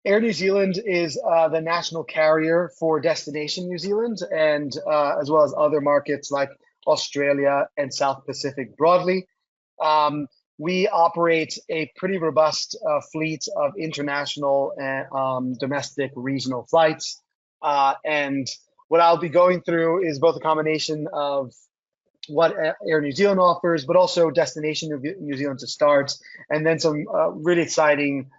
Air New Zealand is the national carrier for Destination New Zealand, and as well as other markets like Australia and South Pacific broadly. Um, we operate a pretty robust fleet of international and domestic regional flights. And what I'll be going through is both a combination of what Air New Zealand offers, but also Destination New Zealand to start, and then some really exciting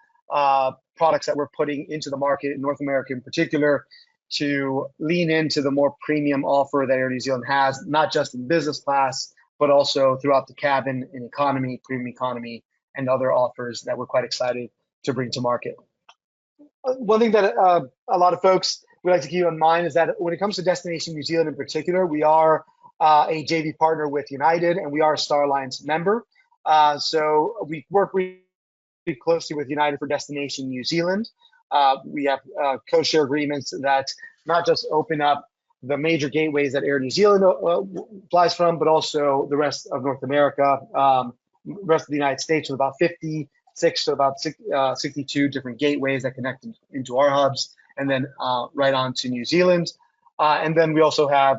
products that we're putting into the market in North America in particular to lean into the more premium offer that Air New Zealand has, not just in business class, but also throughout the cabin in economy, premium economy, and other offers that we're quite excited to bring to market. One thing that a lot of folks would like to keep in mind is that when it comes to Destination New Zealand in particular, we are a JV partner with United, and we are a Star Alliance member. So we work really closely with United for Destination New Zealand. We have code-share agreements that not just open up the major gateways that Air New Zealand flies from, but also the rest of North America, rest of the United States, with about 56 to about 62 different gateways that connect into our hubs, and then right on to New Zealand. And then we also have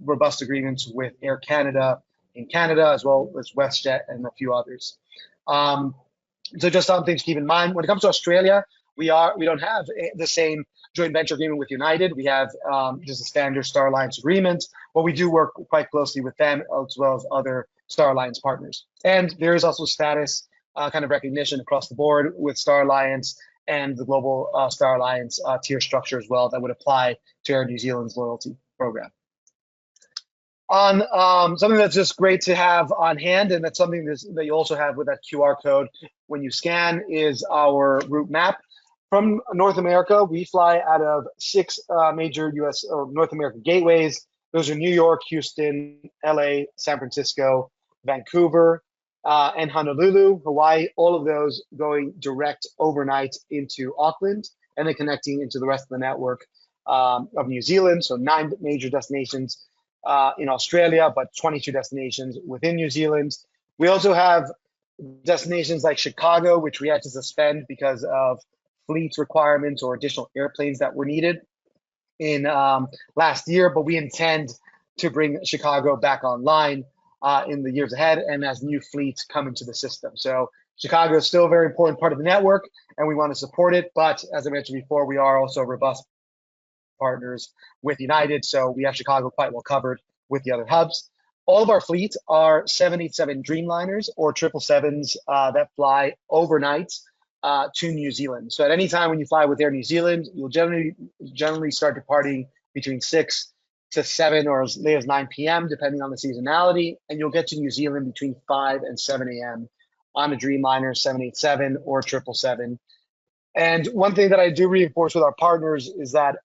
robust agreements with Air Canada in Canada, as well as WestJet and a few others. So just something to keep in mind. When it comes to Australia, we don't have the same joint venture agreement with United. We have just a standard Star Alliance agreement, but we do work quite closely with them as well as other Star Alliance partners. And there is also status kind of recognition across the board with Star Alliance and the global Star Alliance tier structure as well that would apply to Air New Zealand's loyalty program. On something that's just great to have on hand, and that's something that you also have with that QR code when you scan, is our route map. From North America, we fly out of 6 major US or North American gateways. Those are New York, Houston, LA, San Francisco, Vancouver, and Honolulu, Hawaii, all of those going direct overnight into Auckland, and then connecting into the rest of the network of New Zealand. So 9 major destinations in Australia, but 22 destinations within New Zealand. We also have destinations like Chicago, which we had to suspend because of fleet requirements or additional airplanes that were needed in last year, but we intend to bring Chicago back online in the years ahead and as new fleets come into the system. So Chicago is still a very important part of the network, and we want to support it. But as I mentioned before, we are also robust partners with United, so we have Chicago quite well covered with the other hubs. All of our fleet are 787 Dreamliners or 777s that fly overnight to New Zealand. So at any time when you fly with Air New Zealand, you'll generally start departing between 6 to 7 or as late as 9 p.m., depending on the seasonality, and you'll get to New Zealand between 5 and 7 a.m. on a Dreamliner, 787 or 777. And one thing that I do reinforce with our partners is that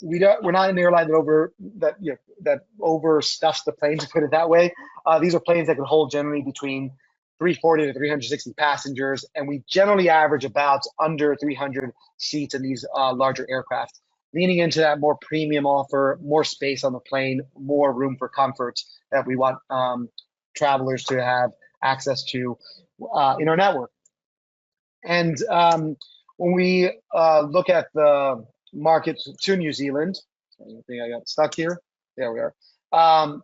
we're not an airline that overstuffs the planes, to put it that way. These are planes that can hold generally between 340 to 360 passengers, and we generally average about under 300 seats in these larger aircraft, leaning into that more premium offer, more space on the plane, more room for comfort that we want travelers to have access to in our network. And when we look at the market to New Zealand, I think I got stuck here. There we are. One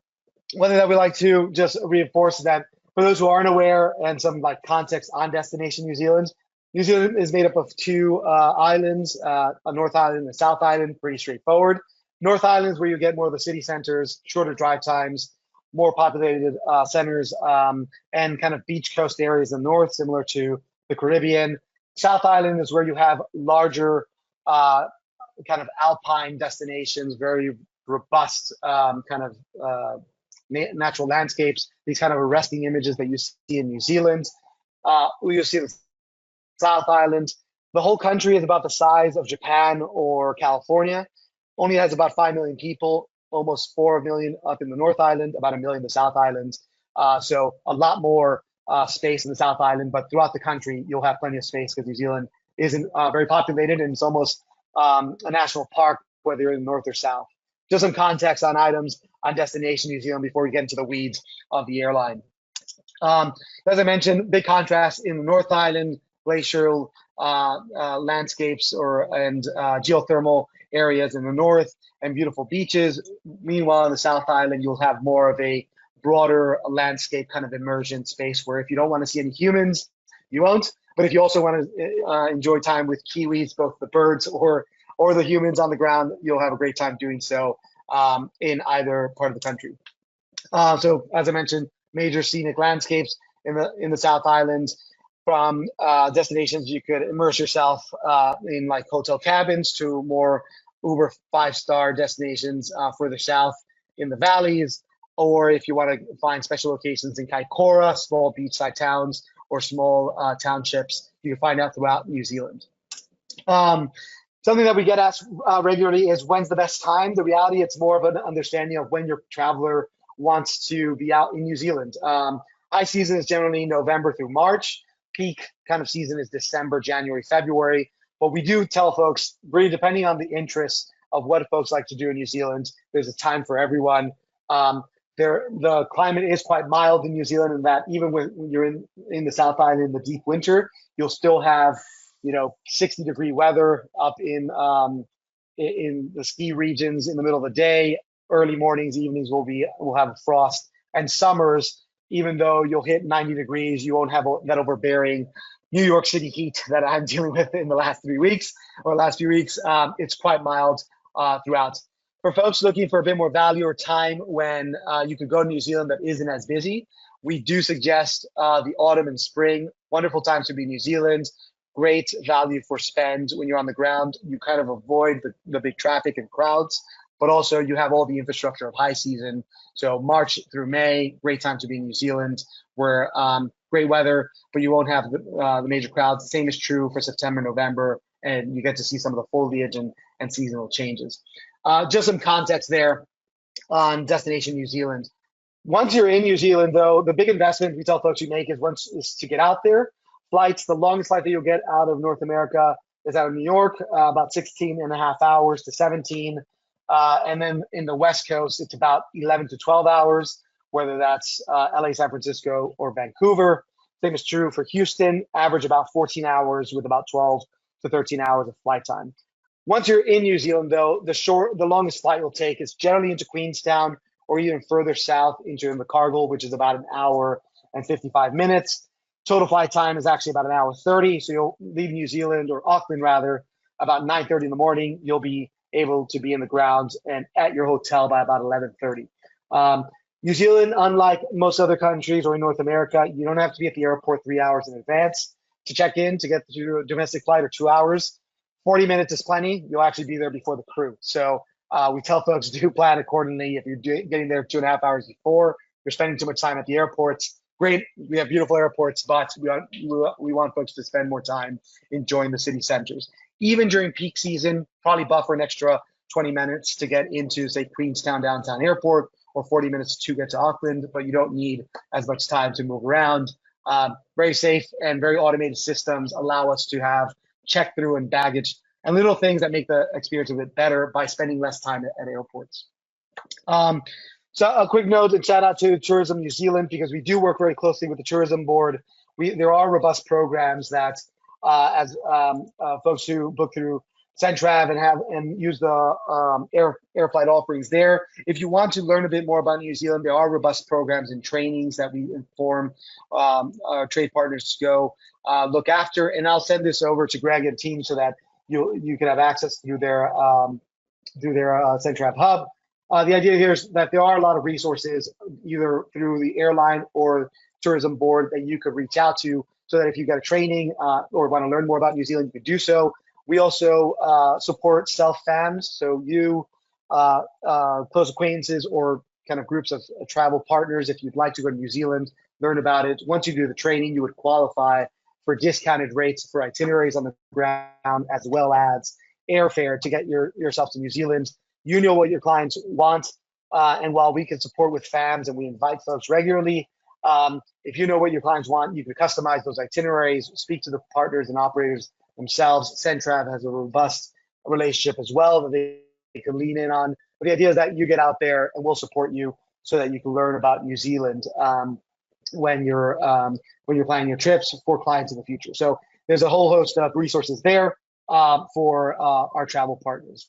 thing that we like to just reinforce is that for those who aren't aware and some like context on Destination New Zealand, New Zealand is made up of 2 islands, a North Island and a South Island, pretty straightforward. North Island is where you get more of the city centers, shorter drive times, more populated centers, and kind of beach coast areas in the north, similar to the Caribbean. South Island is where you have larger kind of alpine destinations, very robust kind of natural landscapes, these kind of arresting images that you see in New Zealand. You see the South Island. The whole country is about the size of Japan or California. Only has about 5 million people, almost 4 million up in the North Island, about 1 million in the South Island. So a lot more space in the South Island, but throughout the country, you'll have plenty of space because New Zealand isn't very populated, and it's almost a national park, whether you're in the north or south. Just some context on items on Destination New Zealand before we get into the weeds of the airline. As I mentioned, big contrast in the North Island, glacial landscapes and geothermal areas in the north and beautiful beaches. Meanwhile, in the South Island, you'll have more of a broader landscape kind of immersion space where if you don't want to see any humans, you won't. But if you also want to enjoy time with kiwis, both the birds or the humans on the ground, you'll have a great time doing so in either part of the country. So as I mentioned, major scenic landscapes in the South Island. From destinations you could immerse yourself in, like hotel cabins, to more Uber 5-star destinations further south in the valleys. Or if you want to find special locations in Kaikoura, small beachside towns or small townships, you can find out throughout New Zealand. Something that we get asked regularly is when's the best time? The reality, it's more of an understanding of when your traveler wants to be out in New Zealand. High season is generally November through March. Peak kind of season is December, January, February. But we do tell folks, really depending on the interests of what folks like to do in New Zealand, there's a time for everyone. The climate is quite mild in New Zealand, in that even when you're in the South Island in the deep winter, you'll still have 60-degree weather up in the ski regions in the middle of the day. Early mornings, evenings will have frost, and summers, even though you'll hit 90 degrees, you won't have that overbearing New York City heat that I'm dealing with in the last 3 weeks or last few weeks. It's quite mild throughout. For folks looking for a bit more value or time when you could go to New Zealand that isn't as busy, we do suggest the autumn and spring. Wonderful times to be in New Zealand. Great value for spend when you're on the ground. You kind of avoid the big traffic and crowds, but also you have all the infrastructure of high season. So March through May, great time to be in New Zealand, where great weather, but you won't have the major crowds. The same is true for September, November, and you get to see some of the foliage and seasonal changes. Just some context there on destination New Zealand. Once you're in New Zealand, though, the big investment we tell folks you make is to get out there. Flights, the longest flight that you'll get out of North America is out of New York, about 16 and a half hours to 17. And then in the West Coast, it's about 11 to 12 hours, whether that's LA, San Francisco, or Vancouver. Same is true for Houston, average about 14 hours with about 12 to 13 hours of flight time. Once you're in New Zealand, though, the longest flight you'll take is generally into Queenstown or even further south into Invercargill, which is about an hour and 55 minutes. Total flight time is actually about an hour 30. So you'll leave New Zealand, or Auckland rather, about 9:30 in the morning. You'll be able to be in the ground and at your hotel by about 11:30. New Zealand, unlike most other countries or in North America, you don't have to be at the airport 3 hours in advance to check in to get to a domestic flight, or 2 hours. 40 minutes is plenty. You'll actually be there before the crew. So we tell folks to plan accordingly. If you're getting there 2.5 hours before, you're spending too much time at the airports. Great, we have beautiful airports, but we want folks to spend more time enjoying the city centers. Even during peak season, probably buffer an extra 20 minutes to get into, say, Queenstown Downtown Airport, or 40 minutes to get to Auckland, but you don't need as much time to move around. Very safe and very automated systems allow us to have check through and baggage and little things that make the experience a bit better by spending less time at airports. So a quick note and shout out to Tourism New Zealand, because we do work very closely with the tourism board. There are robust programs that as folks who book through Centrav and use the air flight offerings there. If you want to learn a bit more about New Zealand, there are robust programs and trainings that we inform our trade partners to go look after. And I'll send this over to Greg and team so that you can have access through their Centrav hub. The idea here is that there are a lot of resources, either through the airline or tourism board, that you could reach out to, so that if you've got a training or want to learn more about New Zealand, you could do so. We also support self-FAMs, so you, close acquaintances or kind of groups of travel partners, if you'd like to go to New Zealand, learn about it. Once you do the training, you would qualify for discounted rates for itineraries on the ground, as well as airfare to get yourself to New Zealand. You know what your clients want, and while we can support with FAMs and we invite folks regularly, if you know what your clients want, you can customize those itineraries, speak to the partners and operators themselves. Centrav has a robust relationship as well that they can lean in on. But the idea is that you get out there and we'll support you so that you can learn about New Zealand when you're planning your trips for clients in the future. So there's a whole host of resources there for our travel partners.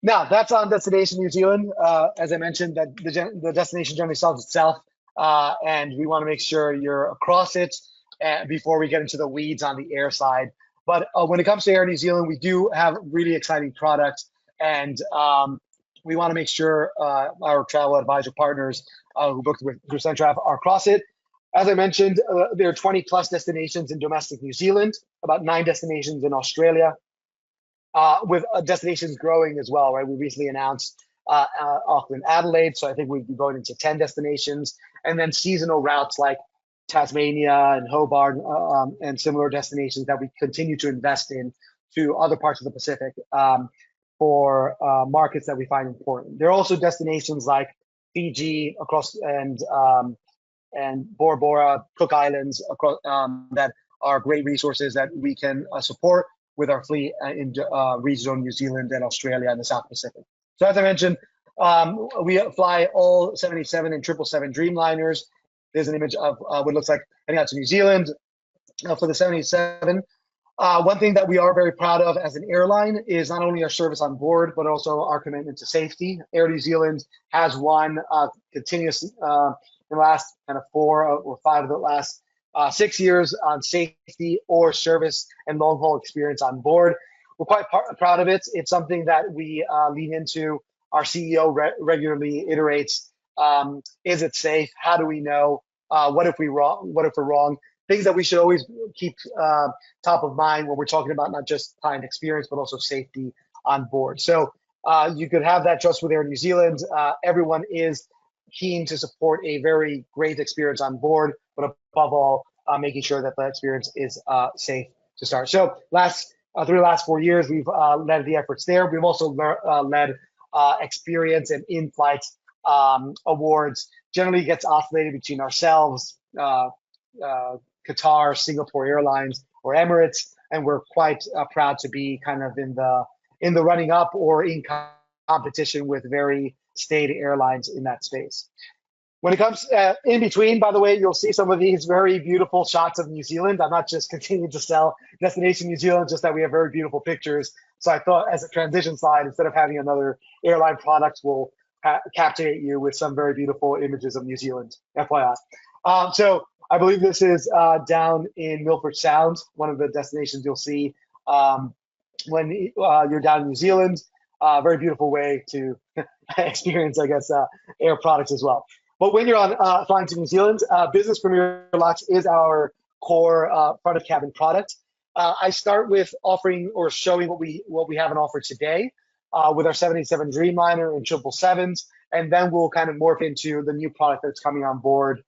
Now, that's on Destination New Zealand. As I mentioned, that the destination generally solves itself, and we want to make sure you're across it before we get into the weeds on the air side. But when it comes to Air New Zealand, we do have really exciting products, and we want to make sure our travel advisor partners who booked through Centrav are across it. As I mentioned, there are 20 plus destinations in domestic New Zealand, about 9 destinations in Australia, with destinations growing as well, right? We recently announced Auckland, Adelaide, so I think we'd be going into 10 destinations, and then seasonal routes like Tasmania and Hobart and similar destinations that we continue to invest in to other parts of the Pacific for markets that we find important. There are also destinations like Fiji across and Bora Bora, Cook Islands across, that are great resources that we can support with our fleet in regional New Zealand and Australia and the South Pacific. So as I mentioned, we fly all 787 and 777 Dreamliners. There's an image of what looks like heading out to New Zealand for the 787. One thing that we are very proud of as an airline is not only our service on board, but also our commitment to safety. Air New Zealand has won continuously in the last kind of 4 or 5 of the last 6 years on safety or service and long haul experience on board. We're quite proud of it. It's something that we lean into. Our CEO regularly iterates: is it safe? How do we know? What if we're wrong? Things that we should always keep top of mind when we're talking about not just client experience, but also safety on board. So you could have that trust with Air New Zealand. Everyone is keen to support a very great experience on board, but above all, making sure that the experience is safe to start. So through the last 4 years, we've led the efforts there. We've also led experience and in-flight awards. Generally gets oscillated between ourselves, Qatar, Singapore Airlines, or Emirates, and we're quite proud to be kind of in the running up or in competition with very staid airlines in that space. When it comes in between, by the way, you'll see some of these very beautiful shots of New Zealand. I'm not just continuing to sell Destination New Zealand, just that we have very beautiful pictures. So I thought as a transition slide, instead of having another airline product, we'll captivate you with some very beautiful images of New Zealand, FYI. So I believe this is down in Milford Sound, one of the destinations you'll see when you're down in New Zealand. Very beautiful way to experience, I guess, air products as well. But when you're on flying to New Zealand, Business Premier Lux is our core front of cabin product. I start with offering or showing what we have on offer today with our 787 Dreamliner and 777s, and then we'll kind of morph into the new product that's coming on board.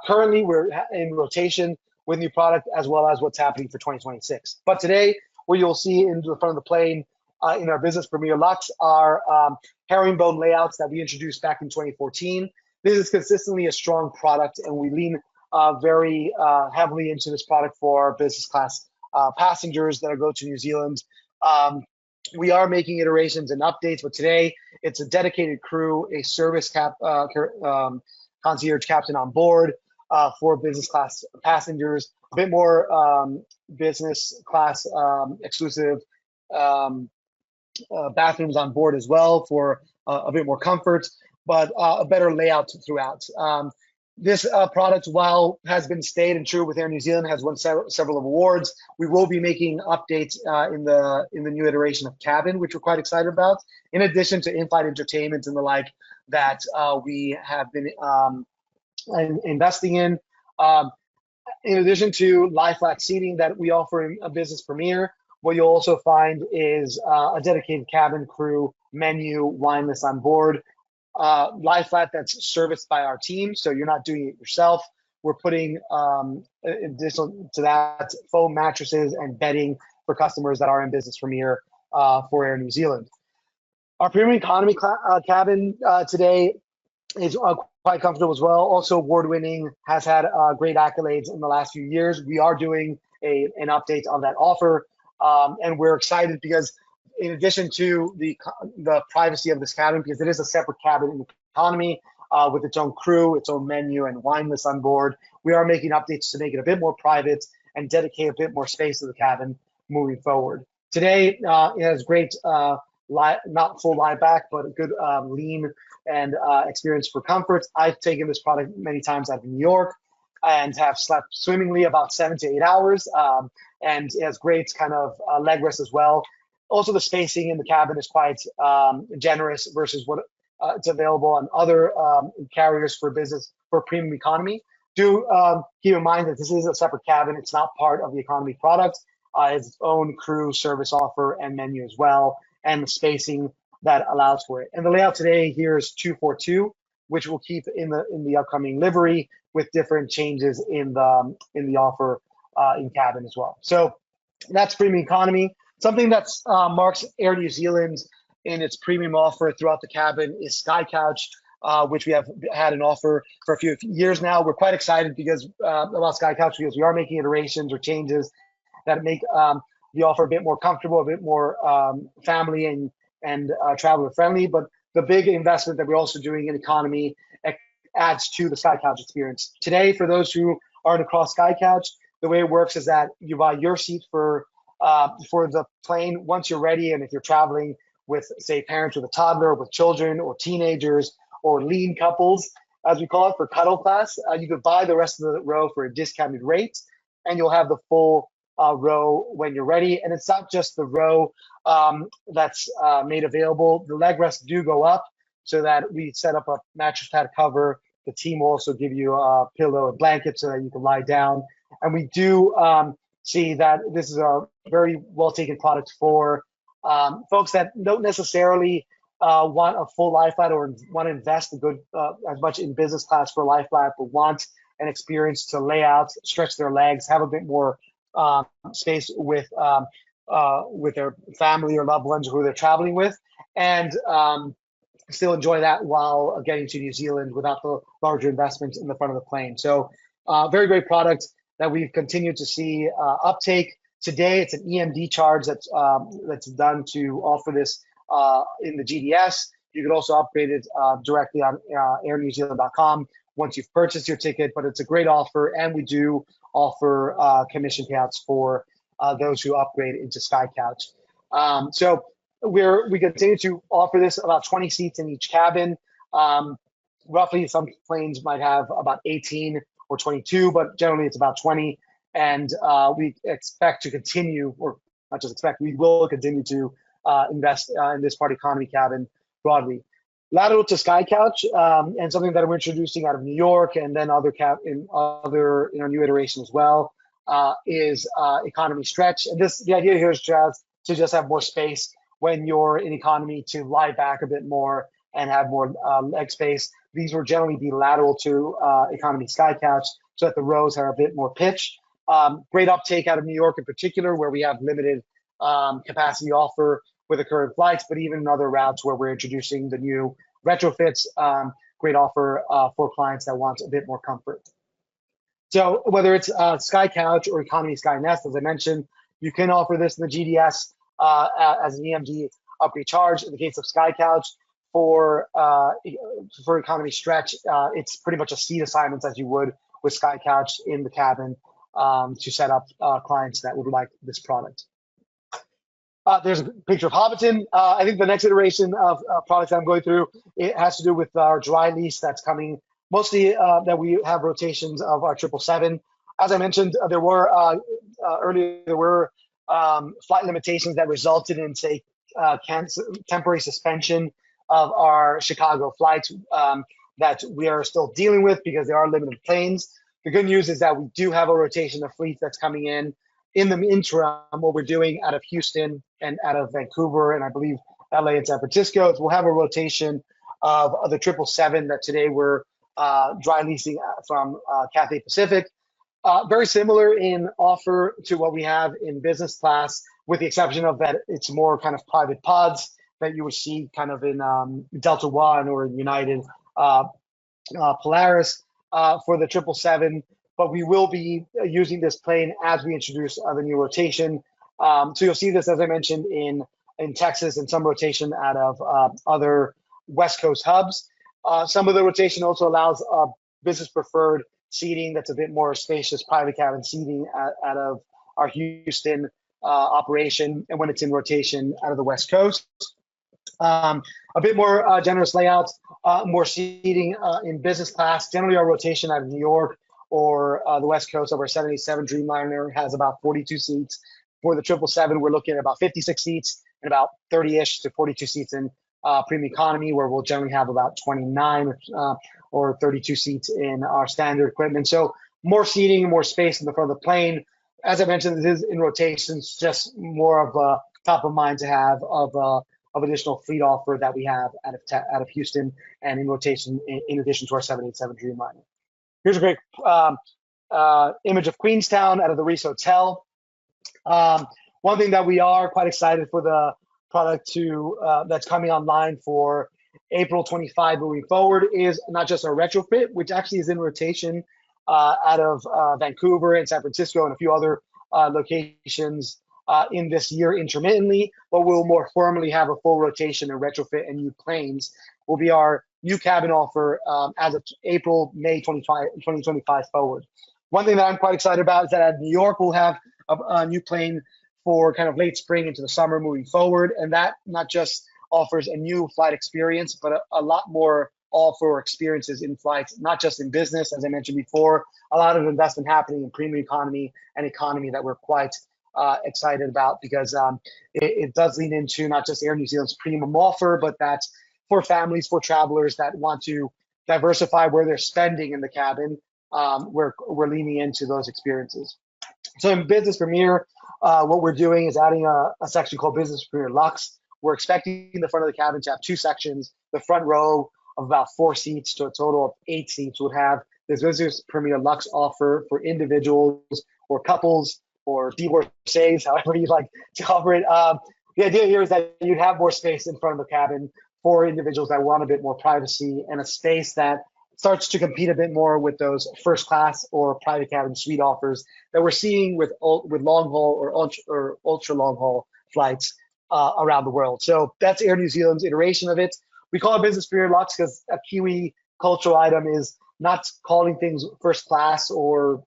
Currently, we're in rotation with new product as well as what's happening for 2026. But today, what you'll see in the front of the plane in our Business Premier Lux are herringbone layouts that we introduced back in 2014. This is consistently a strong product, and we lean very heavily into this product for our business class passengers that go to New Zealand. We are making iterations and updates, but today it's a dedicated crew, a service concierge captain on board for business class passengers, a bit more business class exclusive bathrooms on board as well for a bit more comfort, but a better layout throughout. This product, while has been stayed and true with Air New Zealand, has won several awards. We will be making updates in the new iteration of cabin, which we're quite excited about, in addition to in-flight entertainment and the like that we have been investing in. In addition to lie flat seating that we offer in a Business Premier, what you'll also find is a dedicated cabin crew menu, wine list on board. Lie flat that's serviced by our team, so you're not doing it yourself. We're putting, in addition to that, foam mattresses and bedding for customers that are in Business Premier for Air New Zealand. Our premium economy cabin today is quite comfortable as well. Also award-winning, has had great accolades in the last few years. We are doing an update on that offer, and we're excited because in addition to the privacy of this cabin, because it is a separate cabin in economy with its own crew, its own menu, and wine list on board, we are making updates to make it a bit more private and dedicate a bit more space to the cabin moving forward. Today, it has great, not full lie back, but a good lean and experience for comfort. I've taken this product many times out of New York and have slept swimmingly about 7 to 8 hours. And it has great kind of leg rest as well. Also, the spacing in the cabin is quite generous versus what it's available on other carriers for business for premium economy. Do keep in mind that this is a separate cabin. It's not part of the economy product. It has its own crew service offer and menu as well, and the spacing that allows for it. And the layout today here is 242, which we'll keep in the upcoming livery with different changes in the offer in cabin as well. So that's premium economy. Something that marks Air New Zealand in its premium offer throughout the cabin is Sky Couch, which we have had an offer for a few years now. We're quite excited because about Sky Couch because we are making iterations or changes that make the offer a bit more comfortable, a bit more family and traveler friendly. But the big investment that we're also doing in economy adds to the Sky Couch experience. Today, for those who aren't across Sky Couch, the way it works is that you buy your seat for the plane once you're ready, and if you're traveling with, say, parents with a toddler, with children, or teenagers, or lean couples, as we call it, for cuddle class, you could buy the rest of the row for a discounted rate, and you'll have the full row when you're ready. And it's not just the row that's made available. The leg rests do go up so that we set up a mattress pad cover. The team will also give you a pillow and blanket so that you can lie down. And we do see that this is a very well taken product for folks that don't necessarily want a full lie flat or want to invest a good as much in business class for a lie flat, but want an experience to lay out, stretch their legs, have a bit more space with their family or loved ones who they're traveling with, and still enjoy that while getting to New Zealand without the larger investments in the front of the plane. So very great product that we've continued to see uptake. Today, it's an EMD charge that's done to offer this in the GDS. You could also upgrade it directly on airnewzealand.com once you've purchased your ticket, but it's a great offer, and we do offer commission payouts for those who upgrade into Sky Couch. So we continue to offer this about 20 seats in each cabin. Roughly, some planes might have about 18 or 22, but generally it's about 20. And we expect to continue, or not just expect, we will continue to invest in this part economy cabin broadly. Lateral to Sky Couch, and something that we're introducing out of New York and then other new iteration as well, is economy stretch. And the idea here is just to just have more space when you're in economy, to lie back a bit more and have more leg space. These will generally be lateral to economy Sky Couch so that the rows are a bit more pitch. Great uptake out of New York in particular, where we have limited capacity offer with the current flights, but even in other routes where we're introducing the new retrofits, great offer for clients that want a bit more comfort. So whether it's Sky Couch or Economy Sky Nest, as I mentioned, you can offer this in the GDS as an EMD upgrade charge. In the case of Sky Couch, for Economy Stretch, it's pretty much a seat assignment as you would with Sky Couch in the cabin to set up clients that would like this product. There's a picture of Hobbiton. I think the next iteration of products that I'm going through, it has to do with our dry lease that's coming. Mostly that we have rotations of our 777. As I mentioned, there were earlier flight limitations that resulted in, say, temporary suspension of our Chicago flights that we are still dealing with because there are limited planes. The good news is that we do have a rotation of fleet that's coming in. In the interim, what we're doing out of Houston and out of Vancouver, and I believe LA and San Francisco, is we'll have a rotation of the 777 that today we're dry leasing from Cathay Pacific. Very similar in offer to what we have in business class, with the exception of that it's more kind of private pods that you would see kind of in Delta One or United Polaris for the 777. But we will be using this plane as we introduce the new rotation. So you'll see this, as I mentioned, in Texas, and some rotation out of other West Coast hubs. Some of the rotation also allows business preferred seating that's a bit more spacious, private cabin seating out of our Houston operation, and when it's in rotation out of the West Coast. A bit more generous layouts, more seating in business class. Generally, our rotation out of New York or the West Coast of our 787 Dreamliner has about 42 seats. For the 777, we're looking at about 56 seats and about 30-ish to 42 seats in premium economy, where we'll generally have about 29 or 32 seats in our standard equipment. So more seating, more space in the front of the plane. As I mentioned, this is in rotations, just more of a top of mind to have of additional fleet offer that we have out of Houston and in rotation in addition to our 787 Dreamliner. Here's a great image of Queenstown out of the Reese Hotel. One thing that we are quite excited for the product that's coming online for April 25 moving forward is not just our retrofit, which actually is in rotation out of Vancouver and San Francisco and a few other locations in this year intermittently, but we'll more formally have a full rotation and retrofit and new planes will be our new cabin offer as of April, May 2025 forward. One thing that I'm quite excited about is that at New York, we'll have a new plane for kind of late spring into the summer moving forward. And that not just offers a new flight experience, but a lot more offer experiences in flights, not just in business, as I mentioned before, a lot of investment happening in premium economy and economy that we're quite excited about because it does lean into not just Air New Zealand's premium offer, but that's for families, for travelers that want to diversify where they're spending in the cabin. We're leaning into those experiences. So in Business Premier, what we're doing is adding a section called Business Premier Lux. We're expecting the front of the cabin to have two sections. The front row of about 4 seats to a total of 8 seats would have this Business Premier Lux offer for individuals or couples or divorcees, however you'd like to cover it. The idea here is that you'd have more space in front of the cabin for individuals that want a bit more privacy and a space that starts to compete a bit more with those first class or private cabin suite offers that we're seeing with long haul or ultra long haul flights around the world. So that's Air New Zealand's iteration of it. We call it Business Premier Lux because a Kiwi cultural item is not calling things first class or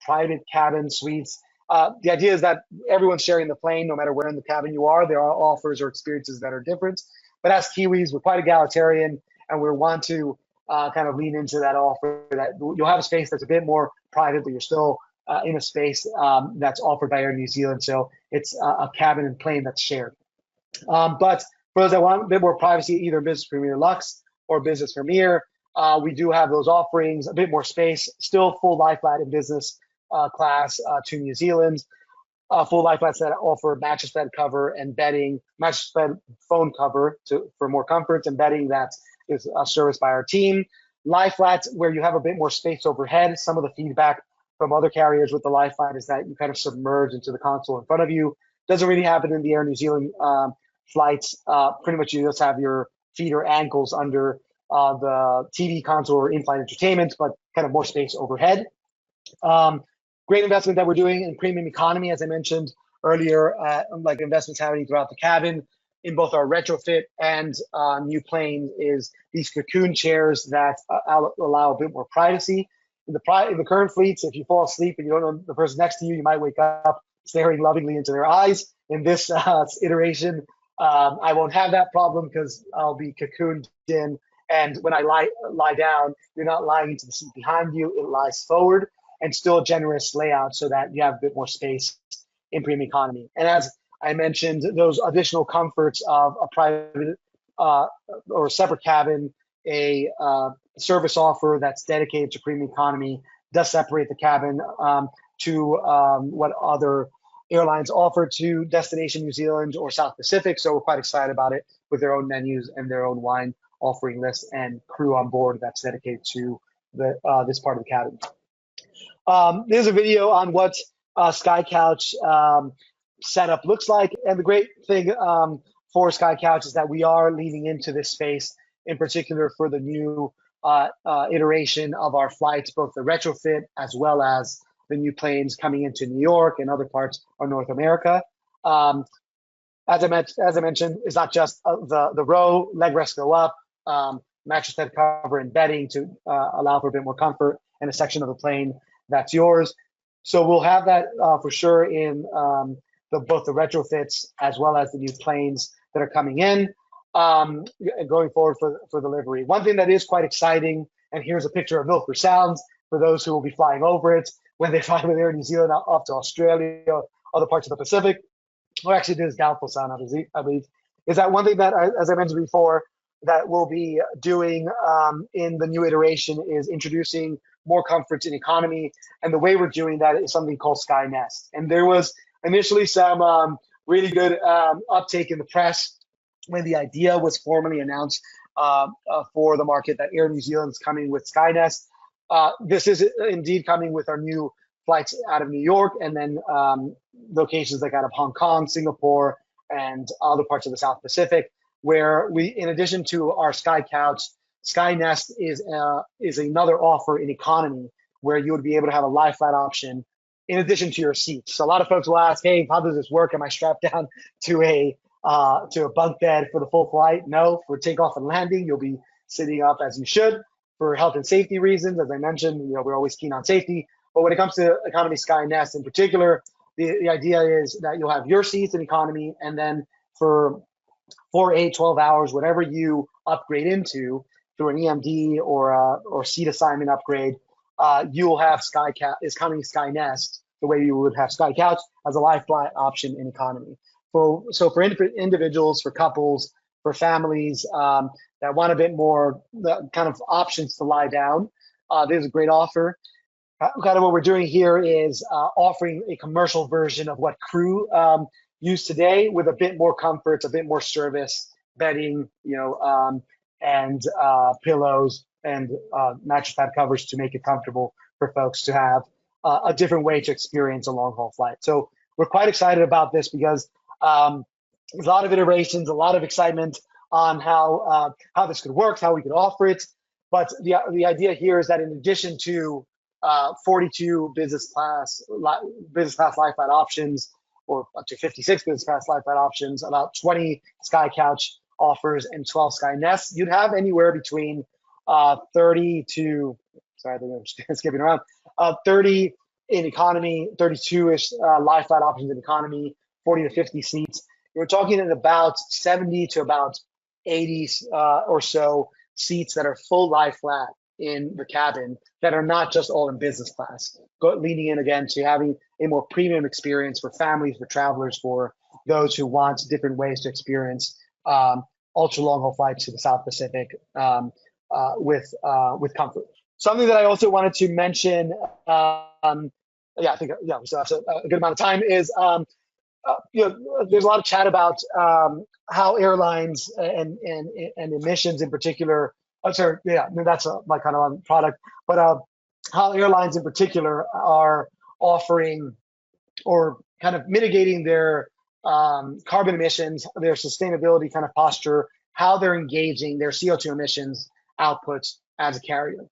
private cabin suites. The idea is that everyone's sharing the plane, no matter where in the cabin you are. There are offers or experiences that are different. But as Kiwis, we're quite egalitarian, and we want to kind of lean into that offer that you'll have a space that's a bit more private, but you're still in a space that's offered by Air New Zealand. So it's a cabin and plane that's shared. But for those that want a bit more privacy, either Business Premier Lux or Business Premier, we do have those offerings, a bit more space, still full lie flat in business class to New Zealand. Full lie flats that offer mattress bed cover and bedding, mattress bed phone cover for more comfort, and bedding that is serviced by our team. Lie flats where you have a bit more space overhead. Some of the feedback from other carriers with the lie flat is that you kind of submerge into the console in front of you. Doesn't really happen in the Air New Zealand flights. Pretty much you just have your feet or ankles under the TV console or in-flight entertainment, but kind of more space overhead. Great investment that we're doing in premium economy, as I mentioned earlier, like investments happening throughout the cabin in both our retrofit and new plane is these cocoon chairs that allow a bit more privacy. In the current fleets, if you fall asleep and you don't know the person next to you, you might wake up staring lovingly into their eyes. In this iteration, I won't have that problem because I'll be cocooned in. And when I lie down, you're not lying into the seat behind you, it lies forward, and still a generous layout so that you have a bit more space in premium economy. And as I mentioned, those additional comforts of a private or separate cabin, a service offer that's dedicated to premium economy does separate the cabin to what other airlines offer to Destination New Zealand or South Pacific. So we're quite excited about it with their own menus and their own wine offering list and crew on board that's dedicated to this part of the cabin. There's a video on what Sky Couch setup looks like. And the great thing for Sky Couch is that we are leaning into this space, in particular for the new iteration of our flights, both the retrofit as well as the new planes coming into New York and other parts of North America. As I mentioned, it's not just the row, leg rests go up, mattress bed cover and bedding to allow for a bit more comfort, and a section of the plane that's yours. So we'll have that for sure in both the retrofits as well as the new planes that are coming in going forward for delivery. One thing that is quite exciting, and here's a picture of Milford Sound for those who will be flying over it when they fly with Air New Zealand off to Australia, other parts of the Pacific, or actually this Doubtful Sound, I believe, is that one thing that, as I mentioned before, that we'll be doing in the new iteration is introducing more comforts in economy. And the way we're doing that is something called Sky Nest. And there was initially some really good uptake in the press when the idea was formally announced for the market that Air New Zealand is coming with Sky Nest. This is indeed coming with our new flights out of New York, and then locations like out of Hong Kong, Singapore, and other parts of the South Pacific, where we, in addition to our Sky Couch, Sky Nest is another offer in economy where you would be able to have a lie flat option in addition to your seats. So a lot of folks will ask, hey, how does this work? Am I strapped down to a bunk bed for the full flight? No, for takeoff and landing, you'll be sitting up as you should. For health and safety reasons, as I mentioned, we're always keen on safety. But when it comes to economy Sky Nest in particular, the idea is that you'll have your seats in economy, and then for 4, 8, 12 hours, whatever you upgrade into through an EMD or seat assignment upgrade, you will have is coming Sky Nest the way you would have Sky Couch as a lie flat option in economy. So for individuals, for couples, for families that want a bit more kind of options to lie down, there's a great offer. Kind of what we're doing here is offering a commercial version of what crew use today with a bit more comfort, a bit more service, bedding, and pillows and mattress pad covers to make it comfortable for folks to have a different way to experience a long haul flight. So we're quite excited about this because there's a lot of iterations, a lot of excitement on how this could work, how we could offer it. But the idea here is that in addition to 42 business class lie flat options, or up to 56 business class lie flat options, about 20 Sky Couch offers, and 12 Sky Nests, you'd have anywhere between 30 to, sorry, I'm skipping around, 30 in economy, 32-ish lie flat options in economy, 40 to 50 seats. We're talking at about 70 to about 80 or so seats that are full lie flat in the cabin that are not just all in business class, leaning in again to having a more premium experience for families, for travelers, for those who want different ways to experience ultra long haul flights to the South Pacific with comfort. Something that I also wanted to mention, I think we still have a good amount of time, is there's a lot of chat about how airlines and emissions in particular. That's my kind of product. But how airlines in particular are offering or kind of mitigating their carbon emissions, their sustainability kind of posture, how they're engaging their CO2 emissions outputs as a carrier.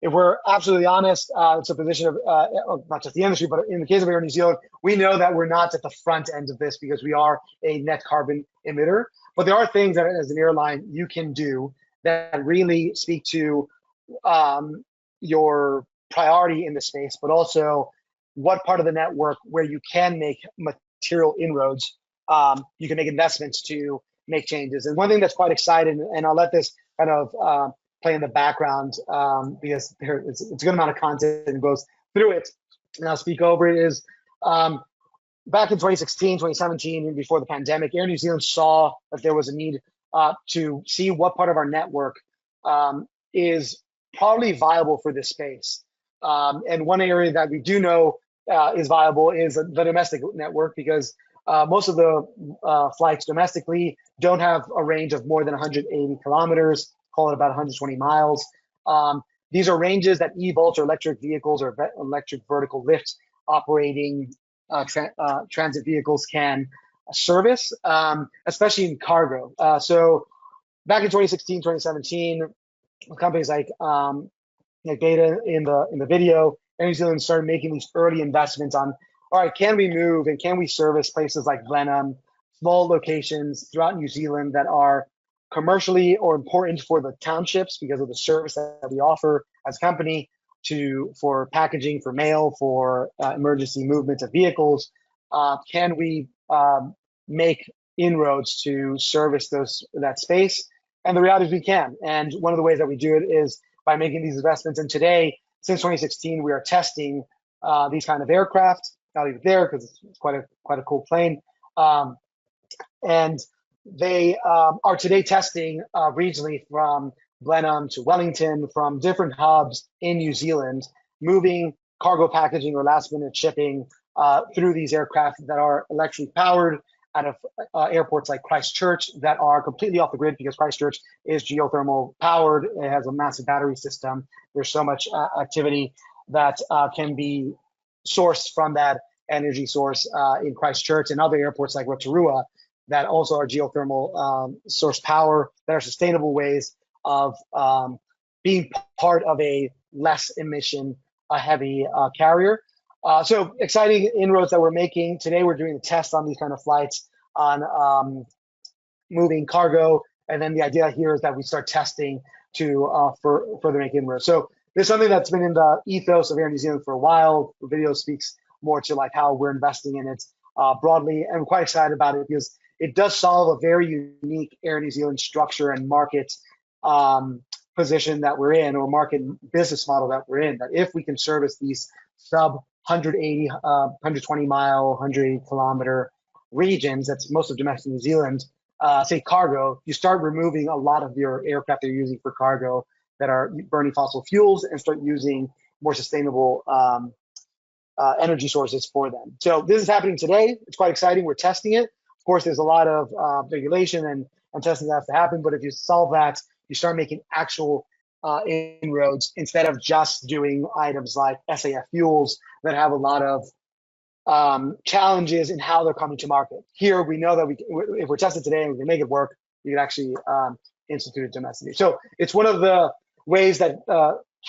If we're absolutely honest, it's a position of not just the industry, but in the case of Air New Zealand, we know that we're not at the front end of this because we are a net carbon emitter. But there are things that as an airline you can do that really speak to your priority in the space, but also what part of the network where you can make material inroads, you can make investments to make changes. And one thing that's quite exciting, and I'll let this kind of play in the background because it's a good amount of content and goes through it, and I'll speak over it, is back in 2016, 2017, before the pandemic, Air New Zealand saw that there was a need to see what part of our network is probably viable for this space. And one area that we do know is viable is the domestic network, because most of the flights domestically don't have a range of more than 180 kilometers, call it about 120 miles. These are ranges that eVTOLs or electric vehicles or electric vertical lift operating transit vehicles can service, especially in cargo. So back in 2016, 2017, companies like Beta in the video, Air New Zealand started making these early investments on, all right, can we move and can we service places like Blenheim, small locations throughout New Zealand that are commercially or important for the townships because of the service that we offer as a company, for packaging, for mail, for emergency movement of vehicles. Can we make inroads to service that space? And the reality is we can. And one of the ways that we do it is by making these investments. And today, since 2016, we are testing these kind of aircraft. I'll leave it there because it's quite a cool plane. And they are today testing regionally from Blenheim to Wellington, from different hubs in New Zealand, moving cargo packaging or last minute shipping through these aircraft that are electrically powered out of airports like Christchurch that are completely off the grid because Christchurch is geothermal powered. It has a massive battery system. There's so much activity that can be sourced from that energy source in Christchurch, and other airports like Rotorua that also are geothermal source power, that are sustainable ways of being part of a less emission heavy carrier. So exciting inroads that we're making. Today we're doing a test on these kind of flights on moving cargo, and then the idea here is that we start testing to further make inroads. So this is something that's been in the ethos of Air New Zealand for a while. The video speaks more to like how we're investing in it broadly, and I'm quite excited about it because it does solve a very unique Air New Zealand structure and market position that we're in, or market business model that we're in, that if we can service these sub 180, 120 mile, 180 kilometer regions, that's most of domestic New Zealand, say cargo, you start removing a lot of your aircraft that you're using for cargo that are burning fossil fuels and start using more sustainable energy sources for them. So this is happening today. It's quite exciting. We're testing it. Of course, there's a lot of regulation and testing that has to happen, but if you solve that, you start making actual inroads instead of just doing items like SAF fuels that have a lot of challenges in how they're coming to market. Here, we know that if we're tested today and we can make it work, you can actually institute it domestically. So it's one of the ways that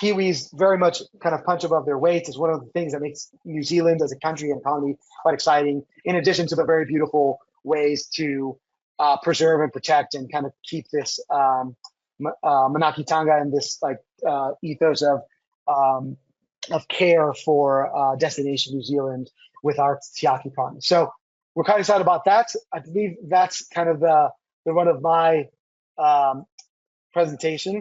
Kiwis very much kind of punch above their weight. It's one of the things that makes New Zealand as a country and economy quite exciting, in addition to the very beautiful ways to preserve and protect and kind of keep this manakitanga and this like ethos of care for Destination New Zealand with our Tiaki partners. So we're kind of excited about that. I believe that's kind of the run of my presentation.